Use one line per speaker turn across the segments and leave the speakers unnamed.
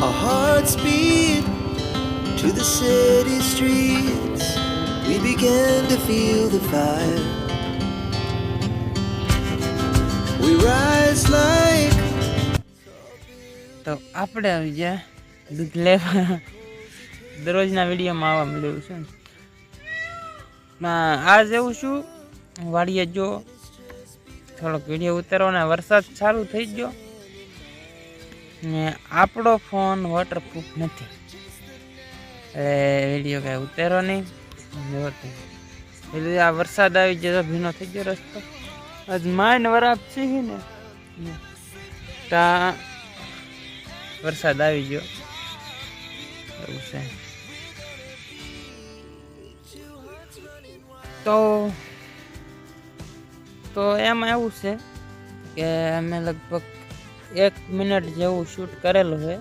Our hearts beat to the city streets. We began to feel the fire. We rise like.
તો આપણે આવી ગયા દૂધ લેવા. દરરોજના વિડીયોમાં આવવા મળ્યું છે. આજ એવું શું વાડીએ જો થોડોક વિડીયો ઉતારવાનો વરસાદ ચાલુ થઈ ગયો ને આપણો ફોન વોટરપ્રૂફ નથી એટલે વિડીયો કાંઈ ઉતારો નહીં. એટલે આ વરસાદ આવી ગયો ભીનો થઈ ગયો રસ્તો. આજ માઇન વરાપ છે ને ત્યાં વરસાદ આવી ગયો એવું છે. તો એમાં એવું છે કે અમે લગભગ 1 મિનિટ જેવું શૂટ કરેલું છે.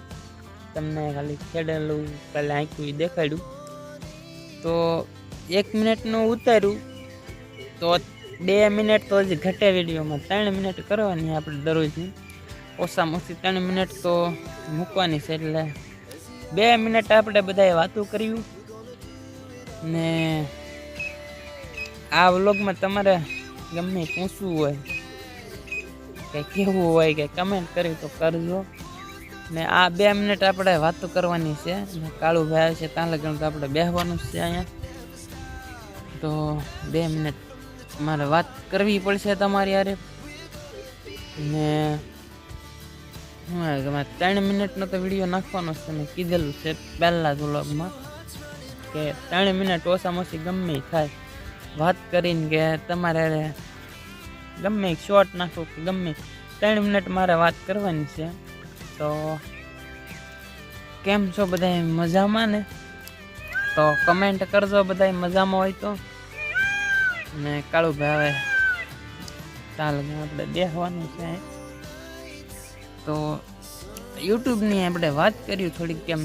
તમને ખાલી ખેડેલું પહેલાં આંખ્યું દેખાડ્યું. તો 1 મિનિટનું ઉતાર્યું તો 2 મિનિટ તો હજી ઘટે વિડીયોમાં. 3 મિનિટ કરવાની આપણે દરરોજની, ઓછામાં ઓછી 3 મિનિટ તો મૂકવાની છે. એટલે 2 મિનિટ આપણે બધાએ વાતો કર્યું ને આ વ્લોગમાં તમારે ગમે પૂછવું હોય કે કેવું હોય કે કમેન્ટ કરી તો કરજો. ને આ 2 મિનિટ આપણે વાતો કરવાની છે. કાળુભાઈ આવે છે ત્યાં લગન તો આપણે બેસવાનું છે અહીંયા. તો 2 મિનિટ મારે વાત કરવી પડશે તમારી યારે. ને 3 મિનિટનો તો વિડીયો નાખવાનો છે. મેં કીધેલું છે પહેલાં જ વ્લોગમાં કે 3 મિનિટ ઓછામાં ઓછી ગમે થાય વાત કરીને કે તમારે ગમે શોર્ટ નાખો કે ગમે 3 મિનિટ મારે વાત કરવાની છે. તો કેમ છો બધા મજામાં ને? તો કમેન્ટ કરજો બધા મજામાં હોય તો. ને કાળુભાઈ હવે ચાલ આપણે બેસવાનું છે. તો યુટ્યુબની આપણે વાત કર્યું થોડીક. કેમ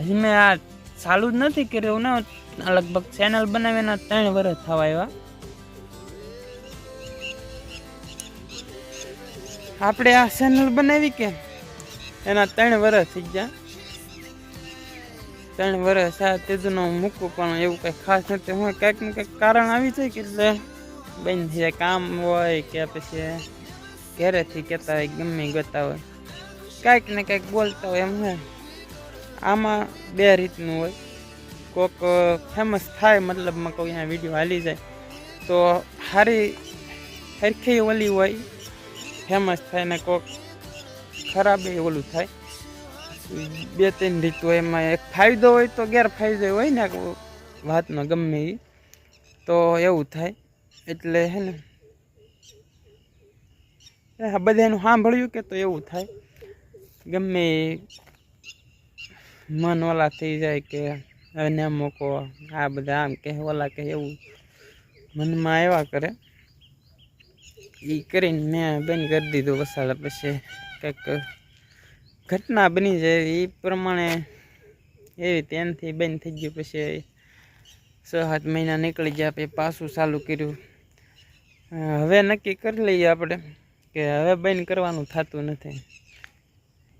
હજી મેં આ ચાલુ જ નથી કર્યું ને. લગભગ ચેનલ બનાવીને 3 વર્ષ થવા આવ્યા. આપણે આ ચેનલ બનાવી કે એના 3 વર્ષ થઈ ગયા. 3 વર્ષ આ તેજું મૂકવું પણ એવું કંઈ ખાસ નથી. હું કંઈક ને કંઈક કારણ આવી જાય કે એટલે બંધ થઈ જાય. કામ હોય કે પછી ઘરેથી કહેતા હોય ગમે ગતા હોય કાંઈક ને કંઈક બોલતા હોય એમ હોય. આમાં 2 રીતનું હોય. કોક ફેમસ થાય મતલબમાં કોઈ અહીંયા વિડીયો હાલી જાય તો સારી સરખી ઓલી હોય ફેમસ થાય ને કોક ખરાબ ઓલું થાય. 2-3 રીત હોય. એમાં એક ફાયદો હોય તો ગેરફાયદો હોય ને વાતનો ગમે એ તો એવું થાય. એટલે હે ને બધાનું સાંભળ્યું કે તો એવું થાય ગમે મન ઓલા થઈ જાય કે એને મૂકો આ બધા આમ કહે ઓલા કહે એવું મનમાં આવ્યા કરે. એ કરીને મેં બંધ કરી દીધું. વસાડે પછી કંઈક ઘટના બની જાય એ પ્રમાણે એવી ત્યાંથી બંધ થઈ ગયું. પછી 6-7 મહિના નીકળી ગયા પછી પાછું ચાલુ કર્યું. હવે નક્કી કરી લઈએ આપણે કે હવે બંધ કરવાનું થતું નથી.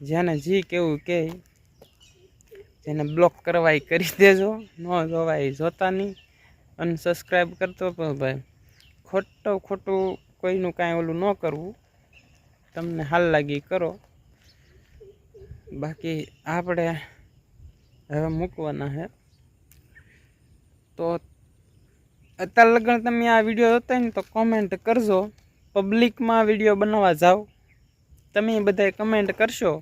જેને જી કેવું કહે જેને બ્લોક કરવા એ કરી દેજો. ન જોવા એ જોતા નહીં. અનસબસ્ક્રાઈબ કરતો પણ ભાઈ ખોટું કોઈનું કાંઈ ઓલું ન કરવું. તમને હાલ લાગી કરો. બાકી આપણે હવે મૂકવાના છે. તો અત્યારે લગન તમે આ વિડીયો જોતા ને તો કોમેન્ટ કરજો. પબ્લિકમાં વિડીયો બનાવવા જાઓ તમે બધાએ કમેન્ટ કરશો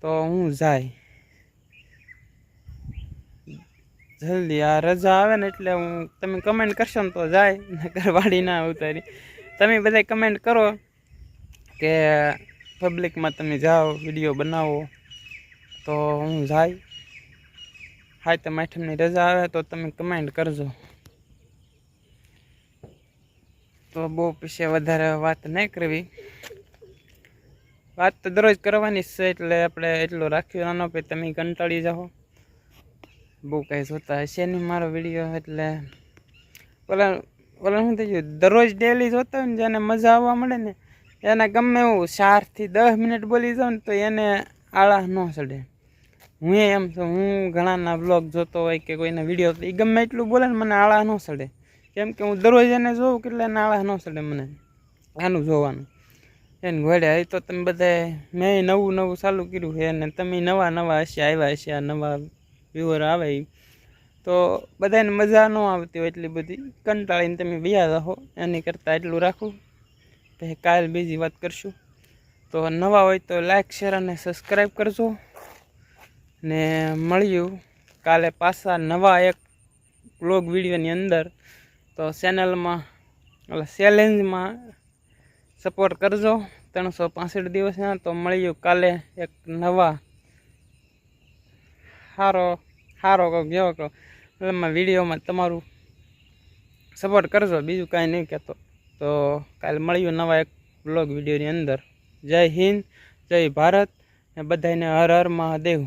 તો હું જાય જલ્દી. આ રજા આવે ને એટલે હું તમે કમેન્ટ કરશો ને તો જાય નકર વાડી ના ઉતારી. તમે બધા કમેન્ટ કરો કે પબ્લિકમાં તમે જાઓ વિડીયો બનાવો તો હું જાય. 7-8ની રજા આવે તો તમે કમેન્ટ કરજો. તો બહુ પછી વધારે વાત નહીં કરવી. વાત તો દરરોજ કરવાની છે એટલે આપણે એટલો રાખ્યો નાનો પછી તમે કંટાળી જાઓ. બહુ કાંઈ જોતા હશે નહીં મારો વિડીયો. એટલે ઓલા શું થઈ ગયું દરરોજ ડેલી જોતા હોય ને જેને મજા આવવા મળે ને એને ગમે એવું 4 થી 10 મિનિટ બોલી જાઉં ને તો એને આળા ન ચડે. હું એમ છું, હું ઘણાના બ્લોગ જોતો હોય કે કોઈના વિડીયો તો એ ગમે એટલું બોલે ને મને આળા ન ચડે. કેમ કે હું દરરોજ એને જોઉં કેટલા એને આળા ન ચડે મને આનું જોવાનું. એને ઘોડે એ તો તમે બધા મેં નવું ચાલુ કર્યું છે અને તમે નવા હશે આવ્યા હશે, આ નવા વ્યુઅર આવે તો બધાને મજા ન આવતી હોય એટલી બધી, કંટાળીને તમે વ્યા રહો. એની કરતાં એટલું રાખું. પછી કાલ બીજી વાત કરશું. તો નવા હોય તો લાઈક શેર અને સબસ્ક્રાઈબ કરજો. ને મળ્યું કાલે પાછા નવા એક વ્લોગ વિડીયોની અંદર. તો ચેનલમાં ચેલેન્જમાં સપોર્ટ કરજો 365 દિવસના. તો મળ્યું કાલે એક નવા સારો કહો જેવો કહો એમાં વિડીયોમાં તમારું સપોર્ટ કરજો, બીજું કાંઈ નહીં કહેતો. તો કાલે મળ્યું નવા એક વ્લોગ વિડીયોની અંદર. જય હિન્દ, જય ભારત ને બધાને હર હર મહાદેવ.